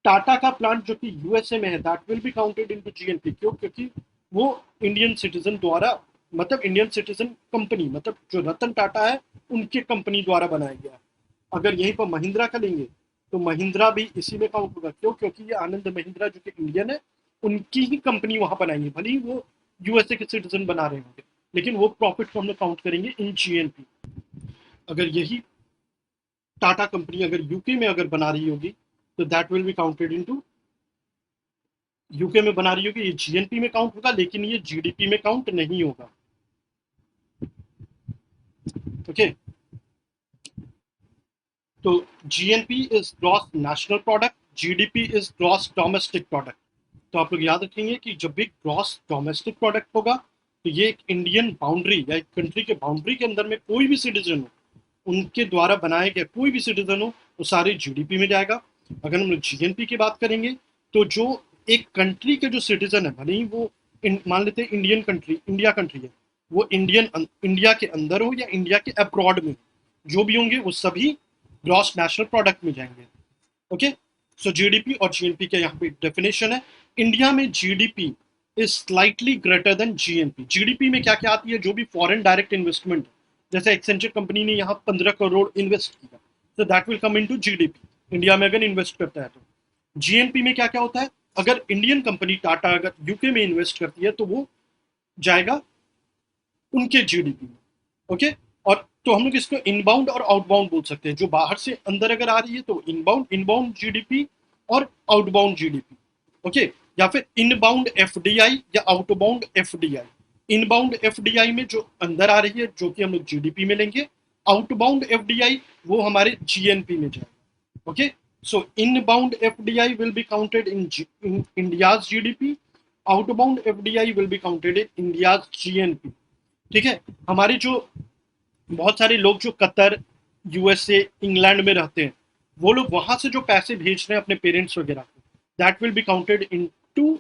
Tata का प्लांट जो कि यूएसए में है that will be counted into GNP. क्यों? क्योंकि वो इंडियन सिटीजन द्वारा, मतलब इंडियन सिटीजन कंपनी, मतलब जो रतन टाटा है उनके कंपनी द्वारा बनाया गया है। अगर यहीं पर महिंद्रा का लेंगे तो महिंद्रा भी इसी में काउंट होगा। क्यों? क्योंकि ये आनंद महिंद्रा जो कि इंडियन है उनकी ही कंपनी वहां बनाएंगे, भले ही वो यूएसए के सिटीजन बना रहे होंगे, लेकिन वो प्रॉफिट को हम लोग काउंट करेंगे इन जीएनपी। अगर यही टाटा कंपनी अगर यूके में अगर बना रही होगी तो that will be counted into, UK में बना रही होगी, ये जीएनपी में काउंट होगा लेकिन ये जीडीपी में काउंट नहीं होगा। ओके, तो GNP is gross national product, GDP is gross domestic product. तो आप लोग याद रखेंगे कि जब भी ग्रॉस डोमेस्टिक प्रोडक्ट होगा तो ये एक इंडियन बाउंड्री या एक कंट्री के बाउंड्री के अंदर में कोई भी सिटीजन हो, उनके द्वारा बनाए गए कोई भी सिटीजन हो, वो सारे जीडीपी में जाएगा। अगर हम लोग जीएनपी की बात करेंगे तो जो एक कंट्री के जो सिटीजन है, भले ही वो मान लेते हैं इंडियन कंट्री, इंडिया कंट्री है, वो इंडिया के अंदर हो या इंडिया के अब्रॉड में, जो भी होंगे वो सभी ग्रॉस नेशनल प्रोडक्ट में जाएंगे। ओके, सो जीडीपी और जीएनपी के यहाँ पे डेफिनेशन है। इंडिया में GDP is slightly greater than GNP. GDP में क्या क्या आती है? जो भी फॉरेन डायरेक्ट इन्वेस्टमेंट, जैसे एक्सेंचर कंपनी ने यहाँ 15 करोड़ इन्वेस्ट किया तो that will come into GDP, India में अगर इन्वेस्ट करता है तो। जीएनपी में क्या क्या होता है? अगर इंडियन कंपनी टाटा अगर यूके में इन्वेस्ट करती है तो वो जाएगा उनके जीडीपी में। ओके, और तो हम लोग इसको इनबाउंड और आउटबाउंड बोल सकते हैं। जो बाहर से अंदर अगर आ रही है तो इनबाउंड, इनबाउंड जीडीपी और आउटबाउंड जीडीपी। ओके, या फिर इनबाउंड एफडीआई या आउटबाउंड एफडीआई। इनबाउंड एफडीआई में जो अंदर आ रही है जो कि हम लोग जीडीपी में लेंगे, आउटबाउंड एफडीआई वो हमारे जीएनपी में जाएगा। Okay, so inbound FDI will be counted in India's GDP, outbound FDI will be counted in India's GNP. ठीक है, हमारे जो बहुत सारे लोग जो कतर, यूएसए, इंग्लैंड में रहते हैं, वो लोग वहां से जो पैसे भेज रहे हैं अपने पेरेंट्स वगैरह को, that will be counted into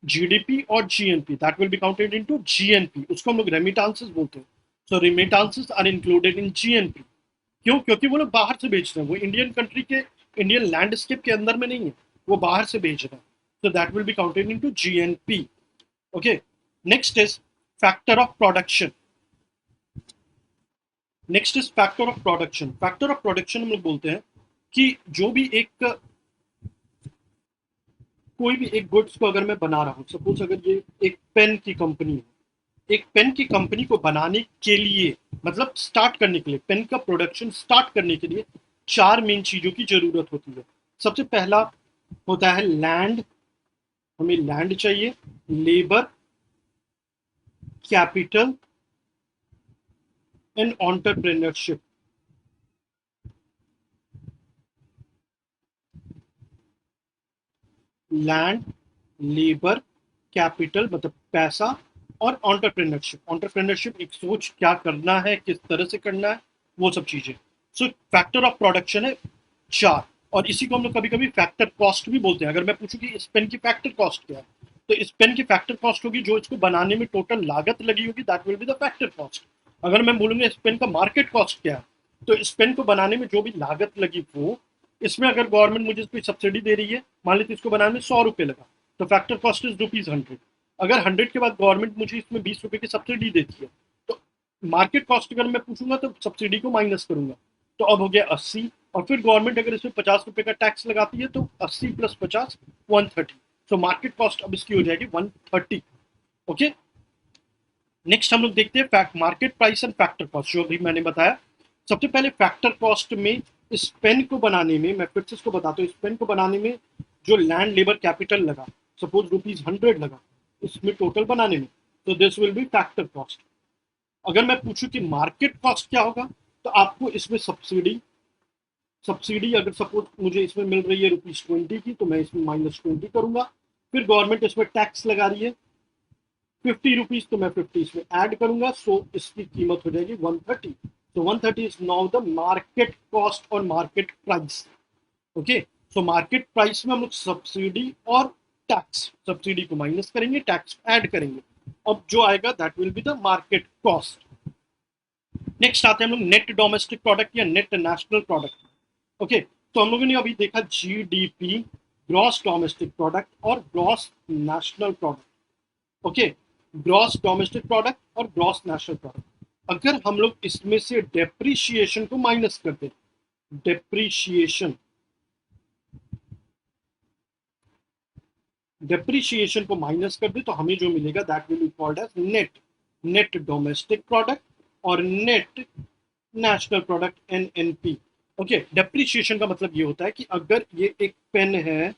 GDP और GNP, that will be counted into GNP. उसको हम लोग रेमिटांसेस बोलते हैं। So remittances are included in GNP. क्यों? क्योंकि वो लोग बाहर से भेज रहे हैं, वो इंडियन कंट्री के, इंडियन लैंडस्केप के अंदर में नहीं है, वो बाहर से भेज रहे हैं। so that will be counted into GNP. Okay, next is factor of production. Next is factor of production. Factor of production हम लोग बोलते हैं कि जो भी एक, कोई भी एक गुड्स को अगर मैं बना रहा हूँ, सपोज अगर ये एक पेन की कंपनी है, एक पेन की कंपनी को बनाने के लिए, मतलब स्टार्ट करने के लिए, पेन का प्रोडक्शन स्टार्ट करने के लिए चार मेन चीजों की जरूरत होती है। सबसे पहला होता है लैंड, हमें लैंड चाहिए, labour, capital and entrepreneurship. Land, labour, capital मतलब पैसा, और एंटरप्रेन्योरशिप। एंटरप्रेन्योरशिप एक सोच, क्या करना है, किस तरह से करना है, वो सब चीजें। सो फैक्टर ऑफ प्रोडक्शन है चार, और इसी को हम लोग कभी कभी फैक्टर कॉस्ट भी बोलते हैं। अगर मैं पूछूं कि इस पेन की फैक्टर कॉस्ट क्या है, तो इस पेन की फैक्टर कॉस्ट होगी जो इसको बनाने में टोटल लागत लगी होगी, that will be the factor cost. अगर मैं बोलूंगा इस पेन का मार्केट कॉस्ट क्या है, तो इस पेन को बनाने में जो भी लागत लगी वो, इसमें अगर गवर्नमेंट मुझे कोई सब्सिडी दे रही है, मान लीजिए इसको बनाने में 100 रुपये लगा, तो फैक्टर कॉस्ट इज ₹100। अगर 100 के बाद गवर्नमेंट मुझे इसमें 20 रुपये की सब्सिडी देती है, तो मार्केट कॉस्ट अगर मैं पूछूंगा तो सब्सिडी को माइनस करूंगा, तो अब हो गया 80। और फिर गवर्नमेंट अगर इसमें 50 रुपये का टैक्स लगाती है तो 80 + 50 130। सो मार्केट कॉस्ट अब इसकी हो जाएगी 130। ओके, नेक्स्ट हम लोग देखते हैं market price and factor cost, जो अभी मैंने बताया। सबसे पहले फैक्टर कॉस्ट में, इस पेन को बनाने में, मैं फिर से इसको बताता हूँ, इस पेन को बनाने में जो लैंड, लेबर, कैपिटल लगा, सपोज ₹100 लगा इसमें टोटल बनाने में, तो this will be factor cost. अगर मैं पूछूं कि मार्केट कॉस्ट क्या होगा, तो आपको इसमें सब्सिडी सब्सिडी अगर सपोज मुझे इसमें मिल रही है ₹20 की, तो मैं इसमें -20 करूंगा। फिर गवर्नमेंट इसमें टैक्स लगा रही है ₹50, तो मैं 50 इसमें ऐड करूंगा, सो इसकी कीमत हो जाएगी 130। तो 130 is now the market cost और market price. Okay, so market price में हम लोग सब्सिडी और टैक्स, सब्सिडी को माइनस करेंगे, टैक्स ऐड करेंगे, अब जो आएगा that will be the market cost. Next आते हैं हम लोग नेट डोमेस्टिक प्रोडक्ट या नेट नेशनल प्रोडक्ट। ओके, तो हम लोगों ने अभी देखा जीडीपी, ग्रॉस डोमेस्टिक प्रोडक्ट और gross national product. Okay, gross domestic product और ग्रॉस नेशनल प्रोडक्ट। अगर हम लोग इसमें से डेप्रिशिएशन को माइनस कर दें, डेप्रिशिएशन डेप्रिशिएशन को माइनस कर दे, तो हमें जो मिलेगा that will be called as net, net domestic product और net national product, NNP. Okay, depreciation का मतलब ये होता है कि अगर ये एक पेन है,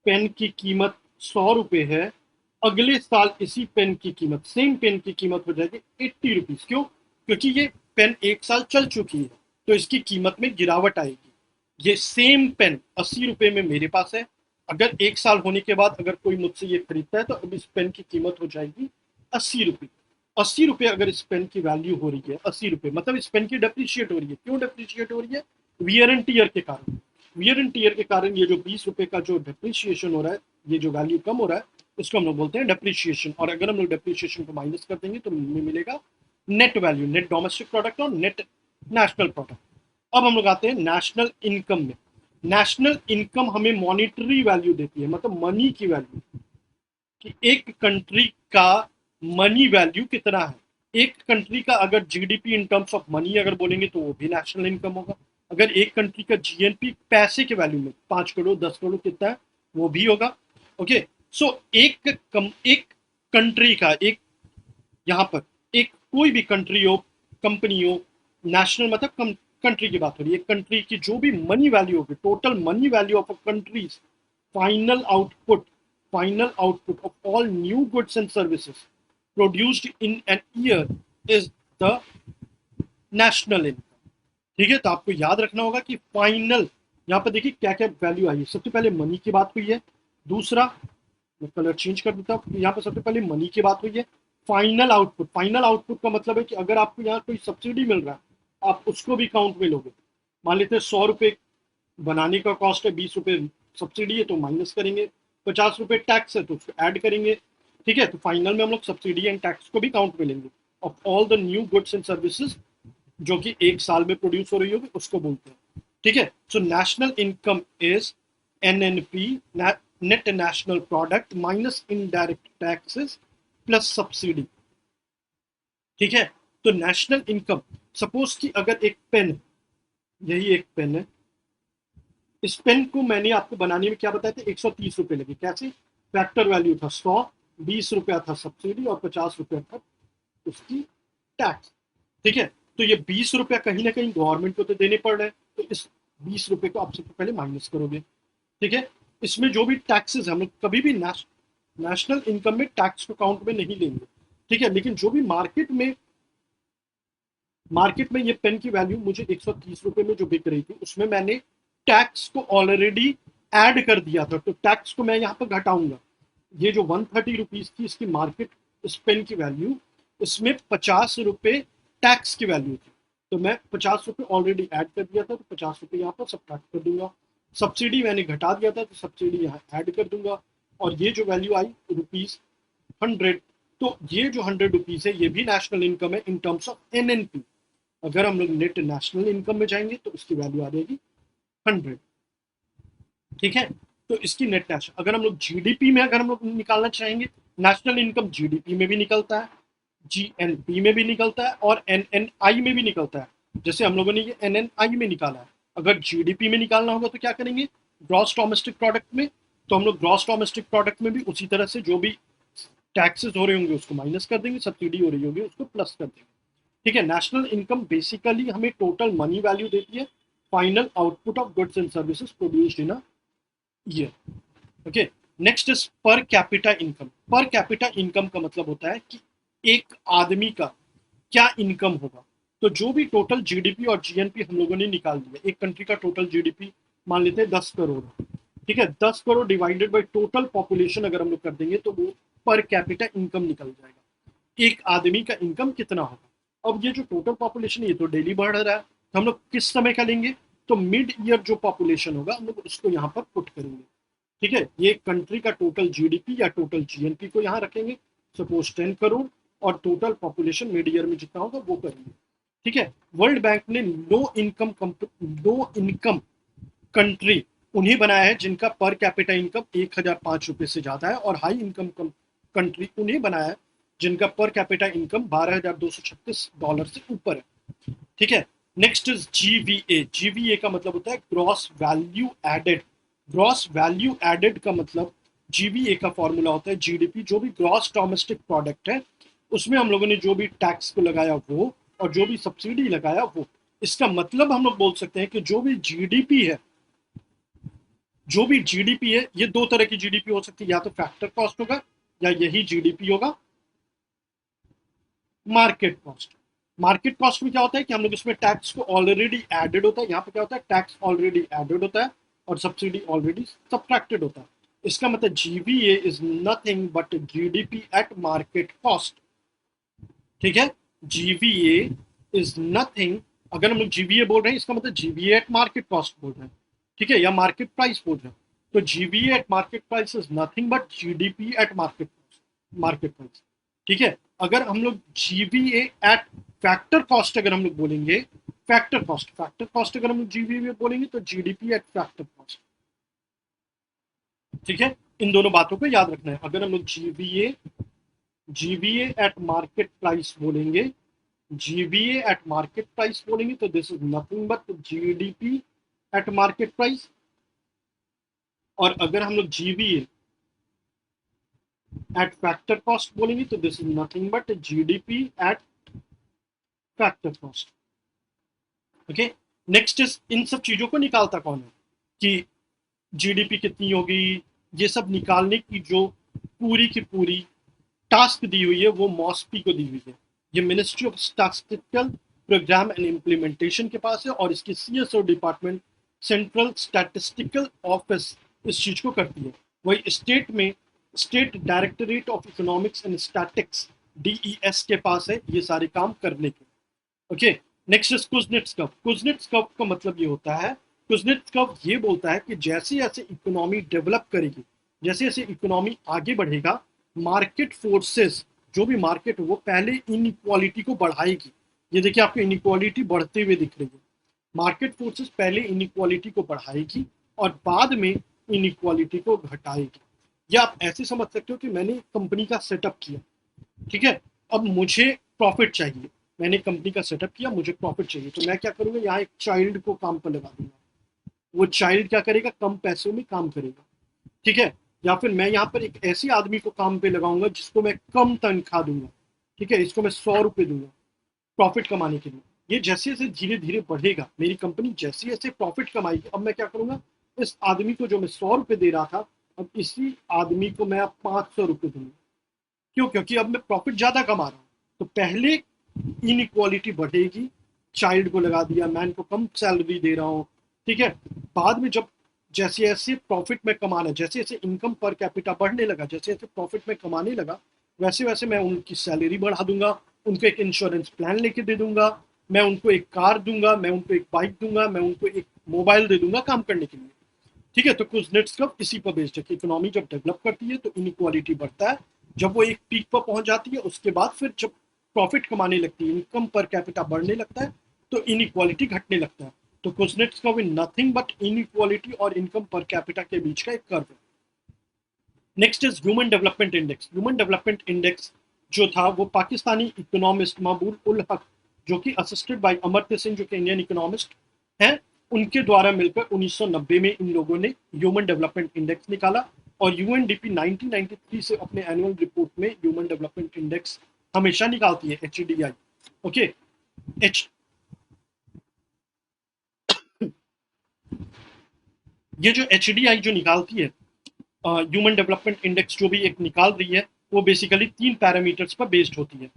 पेन की कीमत ₹100 है, अगले साल इसी पेन की कीमत, सेम पेन की कीमत हो जाएगी ₹80। क्यों? क्योंकि ये पेन एक साल चल चुकी है, तो इसकी कीमत में गिरावट आएगी। ये सेम पेन ₹80 में मेरे पास है, अगर एक साल होने के बाद अगर कोई मुझसे ये खरीदता है, तो अब इस पेन की कीमत हो जाएगी ₹80। ₹80 अगर इस पेन की वैल्यू हो रही है, ₹80 मतलब इस पेन की डेप्रिशिएट हो रही है। क्यों डेप्रिशिएट हो रही है? वियर एंड टीयर के कारण। वियर एंड टीयर के कारण ये जो ₹20 का जो डेप्रिशिएशन हो रहा है, ये जो वैल्यू कम हो रहा है, इसको हम लोग बोलते हैं डेप्रिशिएशन। और अगर हम लोग डेप्रिशिएशन को माइनस कर देंगे, तो हमें मिलेगा net value, net domestic product और नेट नेशनल प्रोडक्ट। अब हम लोग आते हैं नेशनल इनकम में। नेशनल इनकम हमें मॉनिटरी वैल्यू देती है, मतलब मनी की वैल्यू, कि एक कंट्री का मनी वैल्यू कितना है। एक कंट्री का अगर GDP in terms of money अगर बोलेंगे, तो वो भी नेशनल इनकम होगा। अगर एक कंट्री का जीएनपी पैसे के वैल्यू में 5 करोड़ 10 करोड़ कितना है, वो भी होगा। ओके, सो एक कंट्री का, एक यहाँ पर एक कोई भी कंट्री हो, कंपनी हो, नेशनल मतलब कंट्री की बात हो रही है, कंट्री की जो भी मनी वैल्यू होगी, total money value of a countries final output, final output of all new goods and services produced in an year is the national income. ठीक है, तो आपको याद रखना होगा कि फाइनल, यहाँ पर देखिए क्या क्या वैल्यू आई है। सबसे पहले मनी की बात हुई है, दूसरा मैं कलर चेंज कर देता हूँ, यहाँ पर सबसे पहले मनी की बात हुई है। फाइनल आउटपुट, फाइनल आउटपुट का मतलब है कि अगर आपको यहाँ कोई सब्सिडी मिल रहा है, आप उसको भी काउंट में लोगे। मान लेते हैं ₹100 बनाने का कॉस्ट है, ₹20 सब्सिडी है, तो माइनस करेंगे, ₹50 टैक्स है, तो उसको ऐड करेंगे। ठीक है, तो फाइनल में हम लोग सब्सिडी एंड टैक्स को भी काउंट में लेंगे, of all the new goods and services जो कि एक साल में प्रोड्यूस हो रही होगी, उसको बोलते हैं। ठीक है, so national income is NNP, net national product minus indirect taxes plus subsidy. ठीक है, तो नेशनल इनकम, सपोज कि अगर एक पेन, यही एक पेन है, इस पेन को मैंने आपको बनाने में क्या बताया था, ₹130 लगे। कैसे? फैक्टर वैल्यू था 100, ₹20 था सब्सिडी और ₹50 था उसकी टैक्स। ठीक है, तो ये ₹20 कहीं ना कहीं गवर्नमेंट को तो देने पड़ रहे हैं, तो इस ₹20 को आप सबसे पहले माइनस करोगे। ठीक है, इसमें जो भी टैक्सेस हम लोग कभी भी नेशनल इनकम में टैक्स को काउंट में नहीं लेंगे। ठीक है, लेकिन जो भी मार्केट में ये पेन की वैल्यू मुझे ₹130 में जो बिक रही थी, उसमें मैंने टैक्स को ऑलरेडी ऐड कर दिया था, तो टैक्स को मैं यहाँ पर घटाऊंगा। ये जो ₹130 थी इसकी मार्केट, इस पेन की वैल्यू, इसमें ₹50 टैक्स की वैल्यू थी, तो मैं ₹50 ऑलरेडी ऐड कर दिया था, तो ₹50 यहाँ पर सब्ट्रैक्ट कर दूंगा। सब्सिडी मैंने घटा दिया था, तो सब्सिडी यहाँ ऐड कर दूंगा, और ये जो वैल्यू आई ₹100, तो ये जो ₹100 है, ये भी नेशनल इनकम है इन टर्म्स ऑफ एनएनपी। अगर हम लोग नेट नेशनल इनकम में जाएंगे, तो उसकी वैल्यू आ जाएगी 100। ठीक है, तो इसकी नेट नेशनल, अगर हम लोग जीडीपी में अगर हम लोग निकालना चाहेंगे, नेशनल इनकम जीडीपी में भी निकलता है, जीएनपी में भी निकलता है, और एनएनआई में भी निकलता है। जैसे हम लोगों ने ये एनएनआई में निकाला है, अगर जीडीपी में निकालना होगा तो क्या करेंगे, ग्रॉस डोमेस्टिक प्रोडक्ट में, तो हम लोग ग्रॉस डोमेस्टिक प्रोडक्ट में भी उसी तरह से जो भी टैक्सेस हो रहे होंगे उसको माइनस कर देंगे, सब्सिडी हो रही होगी उसको प्लस कर देंगे। ठीक है, नेशनल इनकम बेसिकली हमें टोटल मनी वैल्यू देती है, final output of goods and services produced in a year. Okay, next is per capita income. Per capita income का मतलब होता है कि एक आदमी का क्या इनकम होगा। तो जो भी टोटल जीडीपी और जीएनपी हम लोगों ने निकाल दिया, एक कंट्री का टोटल जीडीपी मान लेते हैं 10 करोड़, ठीक है, 10 crore divided by total population अगर हम लोग कर देंगे तो वो पर कैपिटा इनकम निकल जाएगा, एक आदमी का इनकम कितना होगा। अब ये जो टोटल पॉपुलेशन ये तो डेली बढ़ रहा है, तो हम लोग किस समय का लेंगे, तो मिड ईयर जो पॉपुलेशन होगा हम लोग उसको यहाँ पर पुट करेंगे, ठीक है। ये कंट्री का टोटल जीडीपी या टोटल जीएनपी को यहाँ रखेंगे, सपोज 10 करोड़, और टोटल पॉपुलेशन मिड ईयर में जितना होगा वो करेंगे, ठीक है। वर्ल्ड बैंक ने लो इनकम कंट्री उन्हें बनाया है जिनका पर कैपिटा इनकम 1005 रुपए से ज्यादा है, और हाई इनकम कंट्री उन्हें बनाया है जिनका पर कैपिटा इनकम $12,236 से ऊपर है, ठीक है। Next is GVA. जीवीए का मतलब होता है gross value added. Gross value added का मतलब जीवीए का फॉर्मूला होता है जीडीपी, जो भी ग्रॉस डोमेस्टिक प्रोडक्ट है उसमें हम लोगों ने जो भी टैक्स को लगाया वो, और जो भी सब्सिडी लगाया वो। इसका मतलब हम लोग बोल सकते हैं कि जो भी जीडीपी है, जो भी जीडीपी है, ये दो तरह की जीडीपी हो सकती है, या तो फैक्टर कॉस्ट होगा या यही जीडीपी होगा मार्केट कॉस्ट। मार्केट कॉस्ट में क्या होता है कि हम लोग इसमें टैक्स को ऑलरेडी एडेड होता है, यहाँ पे क्या होता है टैक्स ऑलरेडी एडेड होता है और सब्सिडी ऑलरेडी सब्ट्रैक्टेड होता है। इसका मतलब GVA is nothing but GDP at market cost, ठीक है। जीवीए इज नथिंग, अगर हम लोग जीवीए बोल रहे हैं इसका मतलब जीवीए एट मार्केट कॉस्ट बोल रहे हैं, ठीक है, या मार्केट प्राइस बोल रहे हैं। तो GVA eight market price is nothing but GDP at market price, ठीक है। अगर हम लोग जीवीए एट फैक्टर कॉस्ट अगर हम लोग बोलेंगे, फैक्टर कॉस्ट अगर हम लोग जीवीए बोलेंगे तो जीडीपी एट फैक्टर कॉस्ट, ठीक है। इन दोनों बातों को याद रखना है। अगर हम लोग जीवीए एट मार्केट प्राइस बोलेंगे, जीबीए एट मार्केट प्राइस बोलेंगे तो this is nothing but GDP at market price. और अगर हम लोग जीबीए एट फैक्टर कॉस्ट बोलेंगे तो this is nothing but GDP at factor cost, okay. Next is in सब चीजों को निकालता कौन है, कि जीडीपी कितनी होगी, ये सब निकालने की जो पूरी की पूरी टास्क दी हुई है वो मॉस्पी को दी हुई है। ये ministry of statistical programme and implementation के पास है, और इसकी CSO department central statistical office इस चीज को करती है। वही स्टेट में state directorate of economics and statics DES के पास है ये सारे काम करने के, okay. Next is Kuznets curve. Kuznets curve का मतलब ये होता है, कुजनेट्स कर्व ये बोलता है कि जैसे जैसे इकोनॉमी डेवलप करेगी, जैसे जैसे इकोनॉमी आगे बढ़ेगा, मार्केट फोर्सेस, जो भी मार्केट हो वो पहले इनइक्वालिटी को बढ़ाएगी। ये देखिए आपको इनइक्वालिटी बढ़ते हुए दिख रही है। मार्केट फोर्सेस पहले इनइक्वालिटी को बढ़ाएगी और बाद में इनइक्वालिटी को घटाएगी। या आप ऐसे समझ सकते हो कि मैंने कंपनी का सेटअप किया, ठीक है, अब मुझे प्रॉफिट चाहिए, मैंने कंपनी का सेटअप किया, मुझे प्रॉफिट चाहिए, तो मैं क्या करूंगा, यहाँ एक चाइल्ड को काम पर लगा दूंगा, वो चाइल्ड क्या करेगा, कम पैसों में काम करेगा, ठीक है। या फिर मैं यहाँ पर एक ऐसे आदमी को काम पे लगाऊंगा जिसको मैं कम तनख्वाह दूंगा, ठीक है, इसको मैं 100 रुपए दूंगा प्रॉफिट कमाने के लिए। ये जैसे जैसे धीरे धीरे बढ़ेगा, मेरी कंपनी जैसे जैसे प्रॉफिट कमाएगी, अब मैं क्या करूंगा, इस आदमी को जो मैं 100 रुपए दे रहा था, अब इसी आदमी को मैं अब 500 रुपए दूंगा। क्यों, क्योंकि अब मैं प्रॉफिट ज्यादा कमा रहा हूँ। तो पहले इनइक्वालिटी बढ़ेगी, चाइल्ड को लगा दिया, मैन को कम सैलरी दे रहा हूँ, ठीक है। बाद में जब जैसे जैसे प्रॉफिट में कमाना, जैसे जैसे इनकम पर कैपिटा बढ़ने लगा, जैसे जैसे प्रॉफिट में कमाने लगा, वैसे वैसे मैं उनकी सैलरी बढ़ा दूंगा, उनको एक इंश्योरेंस प्लान लेके दे दूंगा, मैं उनको एक कार दूंगा, मैं उनको एक बाइक दूंगा, मैं उनको एक मोबाइल दे दूंगा काम करने के लिए, ठीक है। तो कुजनेट्स कर्व इसी पर बेस्ड है कि इकोनॉमी जब डेवलप करती है तो इनइक्वालिटी बढ़ता है, जब वो एक पीक पर पहुंच जाती है उसके बाद फिर जब प्रॉफिट कमाने लगती है, इनकम पर कैपिटा बढ़ने लगता है, तो इनइक्वालिटी घटने लगता है। तो Kuznets curve in nothing but inequality और इनकम पर कैपिटा के बीच का एक कर्व है। Next is human development index. Human development index जो था वो पाकिस्तानी इकोनॉमिस्ट महबूब उल हक, जो कि असिस्टेड बाय अमर्त्य सिंह, जो कि इंडियन इकोनॉमिस्ट हैं, उनके द्वारा मिलकर 1990 में इन लोगों ने ह्यूमन डेवलपमेंट इंडेक्स निकाला। और यूएनडीपी 1993 से अपने एनुअल रिपोर्ट में ह्यूमन डेवलपमेंट इंडेक्स हमेशा निकालती है, एचडीआई, ओके। एच ये जो एचडीआई जो निकालती है, ह्यूमन डेवलपमेंट इंडेक्स जो भी एक निकाल रही है, वो बेसिकली 3 पैरामीटर्स पर बेस्ड होती है।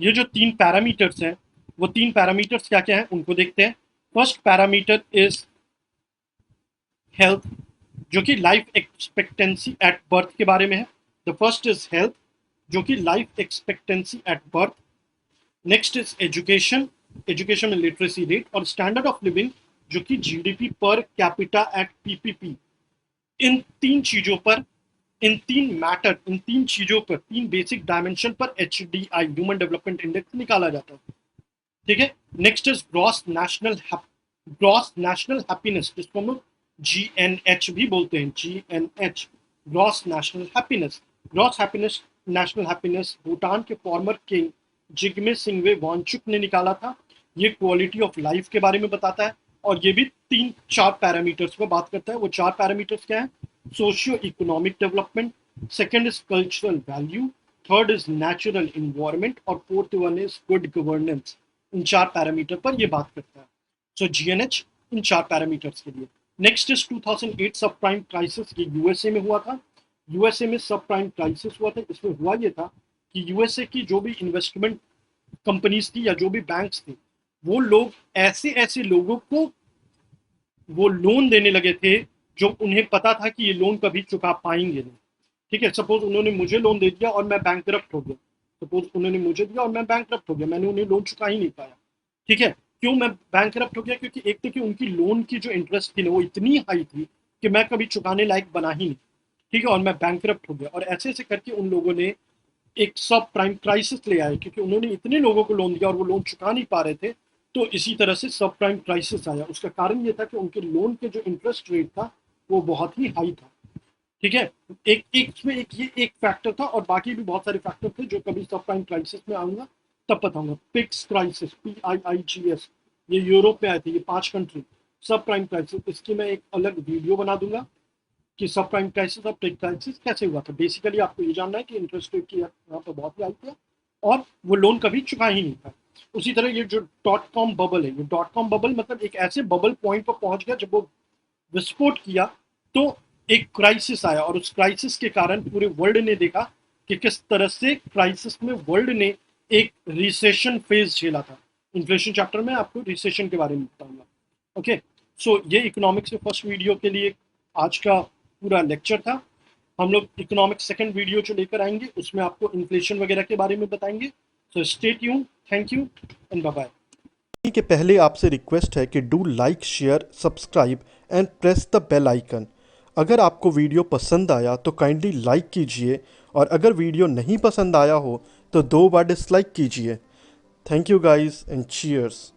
ये जो 3 पैरामीटर्स हैं, वो 3 पैरामीटर्स क्या-क्या हैं उनको देखते हैं। फर्स्ट पैरामीटर इज़ हेल्थ, जो कि लाइफ एक्सपेक्टेंसी एट बर्थ के बारे में है। द फर्स्ट इज़ हेल्थ, जो कि life expectancy at birth. Next is education, education में लिटरेसी रेट, और स्टैंडर्ड ऑफ लिविंग, जो कि GDP per capita eight PPP. इन तीन चीजों पर, इन तीन मैटर, इन तीन चीजों पर, तीन बेसिक डायमेंशन पर HDI, ह्यूमन डेवलपमेंट इंडेक्स, निकाला जाता है। ठीक है। Next is gross national happiness, जिसको हम लोग GNH भी बोलते हैं, GNH, gross national happiness. Gross happiness, national happiness Bhutan के फॉर्मर किंग जिग्मे सिंघवे वांगचुक ने निकाला था। ये क्वालिटी ऑफ लाइफ के बारे में बताता है, और ये भी 3-4 पैरामीटर्स पर बात करता है। वो 4 पैरामीटर्स क्या है? Socio economic development, second is cultural value, third is natural environment, और fourth one is good governance. इन 4 पैरामीटर पर ये बात करता है। सो GNH इन 4 पैरामीटर्स के लिए। नेक्स्ट इज 2008 सब प्राइम क्राइसिस, ये यूएसए में हुआ था। यूएसए में सब प्राइम क्राइसिस हुआ था। इसमें हुआ ये था कि यूएसए की जो भी इन्वेस्टमेंट कंपनीज थी या जो भी बैंक्स थे, वो लोग ऐसे ऐसे लोगों को वो लोन देने लगे थे जो उन्हें पता था कि ये लोन कभी चुका पाएंगे नहीं। ठीक है। सपोज उन्होंने मुझे लोन दे दिया और मैं बैंकरप्ट हो गया। सपोज उन्होंने मुझे दिया और मैं बैंकरप्ट हो गया, मैंने उन्हें लोन चुका ही नहीं पाया। ठीक है। क्यों मैं बैंकरप्ट हो गया? क्योंकि एक तो कि उनकी लोन की जो इंटरेस्ट थी ना, वो इतनी हाई थी कि मैं कभी चुकाने लायक बना ही नहीं। ठीक है। और मैं बैंकरप्ट हो गया, और ऐसे ऐसे करके उन लोगों ने एक सब प्राइम क्राइसिस ले आए, क्योंकि उन्होंने इतने लोगों को लोन दिया और वो लोन चुका नहीं पा रहे थे। तो इसी तरह से सब प्राइम क्राइसिस आया। उसका कारण ये था कि उनके लोन के जो इंटरेस्ट रेट था वो बहुत ही हाई था। ठीक है। एक एक इसमें एक ये एक फैक्टर था, और बाकी भी बहुत सारे फैक्टर थे जो कभी सब प्राइम क्राइसिस में आऊंगा तब बताऊंगा। पिक्स क्राइसिस, PIIGS, ये यूरोप में आए थे, ये 5 कंट्री। सब प्राइम क्राइसिस, इसकी मैं एक अलग वीडियो बना दूंगा कि सब प्राइम क्राइसिस और पिक क्राइसिस कैसे हुआ था। बेसिकली आपको ये जानना है कि इंटरेस्ट रेट की यहाँ पर बहुत ही हाई था और वो लोन कभी चुका ही नहीं था। उसी तरह ये जो .com बबल है, ये .com बबल मतलब एक ऐसे बबल पॉइंट पर पहुंच गया जब वो विस्फोट किया, तो एक क्राइसिस आया, और उस क्राइसिस के कारण पूरे वर्ल्ड ने देखा कि किस तरह से क्राइसिस में वर्ल्ड ने एक रिसेशन फेज झेला था। इन्फ्लेशन चैप्टर में आपको रिसेशन के बारे में बताऊंगा। ओके। सो ये इकोनॉमिक्स के फर्स्ट वीडियो के लिए आज का पूरा लेक्चर था। हम लोग इकोनॉमिक्स सेकंड वीडियो जो लेकर आएंगे उसमें आपको इन्फ्लेशन वगैरह के बारे में बताएंगे। So stay tuned, thank you and bye bye. के पहले आपसे रिक्वेस्ट है कि do like, share, subscribe and press the bell icon. अगर आपको वीडियो पसंद आया तो काइंडली लाइक कीजिए, और अगर वीडियो नहीं पसंद आया हो तो 2 बार डिसलाइक कीजिए। Thank you guys and cheers.